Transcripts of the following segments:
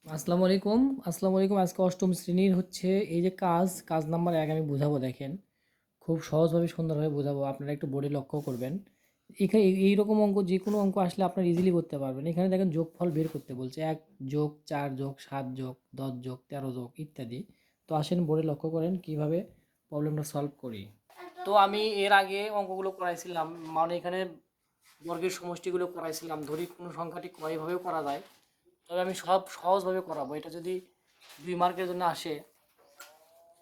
আসসালামু আলাইকুম। আজকে অষ্টম শ্রেণীর হচ্ছে এই যে কাজ নাম্বার ১ আমি বোঝাবো দেখেন। খুব সহজভাবে সুন্দরভাবে বোঝাবো। আপনারা একটু বোর্ডে লক্ষ্য করবেন। এখানে এইরকম অঙ্ক যেকোনো অঙ্ক আসলে আপনারা ইজিলি করতে পারবেন। এখানে দেখেন যোগফল বের করতে বলছে ১ যোগ ৪ যোগ ৭ যোগ ১০ যোগ ১৩ যোগ ইত্যাদি। তো আসেন বোর্ডে লক্ষ্য করেন কিভাবে প্রবলেমটা সলভ করি। তো আমি এর আগে অঙ্কগুলো করাইছিলাম, মানে এখানে বর্গের সমষ্টিগুলো করাইছিলাম। ধরি কোনো সংখ্যাটি কয়ভাবেও করা যায়, তবে আমি সব সহজভাবে করাবো। এটা যদি ২ মার্কের জন্য আসে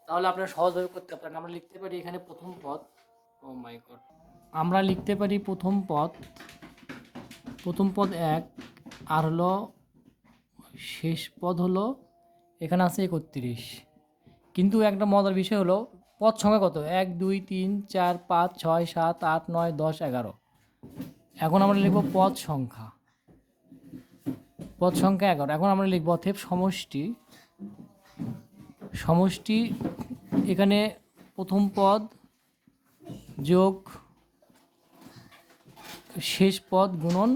তাহলে আপনারা সহজভাবে করতে পারেন। আমরা লিখতে পারি এখানে প্রথম পদ, ও মাই গড, আমরা লিখতে পারি প্রথম পদ ১, আর হলো শেষ পদ হলো এখানে আছে ৩১। কিন্তু একটা মজার বিষয় হলো পদ সংখ্যা কত, ১ ২ ৩ ৪ ৫ ৬ ৭ ৮ ৯ ১০ ১১। এখন আমরা লিখব পদ সংখ্যা ১১। এখন আমরা লিখব অতএব সমষ্টি এখানে প্রথম পদ যোগ শেষ পদ গুণন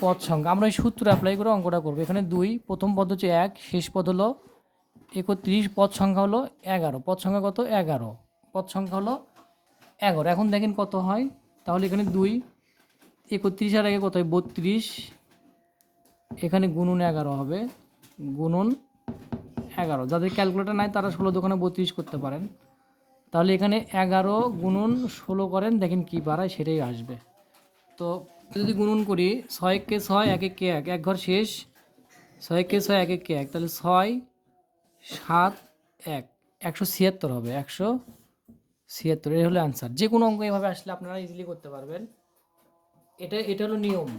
পদ সংখ্যা। আমরা এই সূত্র অ্যাপ্লাই করে অঙ্কটা করবো। এখানে ২, প্রথম পদ হচ্ছে ১, শেষ পদ হলো ৩১, পদ সংখ্যা হলো ১১। পদ সংখ্যা কত, ১১। পদ সংখ্যা হলো ১১। এখন দেখেন কত হয়। তাহলে এখানে ২, ৩১ আর আগে কত হয় ৩২, এখানে গুণন ১১ হবে, গুণন ১১। যাদের ক্যালকুলেটর নাই তারা ১৬ দোকানে ৩২ করতে পারেন। তাহলে এখানে ১১ গুণন ১৬ করেন, দেখেন কি বাড়ায় সেটাই আসবে। তো যদি গুণন করি ৬ কে ৬, ১ কে ১, এক ঘর শেষ, ৬ কে ৬, ১ কে ১, তাহলে ৬ ৭ ১, ১৭৬ হবে। ১৭৬, এই হলো অ্যান্সার। যে কোনো অঙ্ক এভাবে আসলে আপনারা ইজিলি করতে পারবেন। এটা হলো নিয়ম।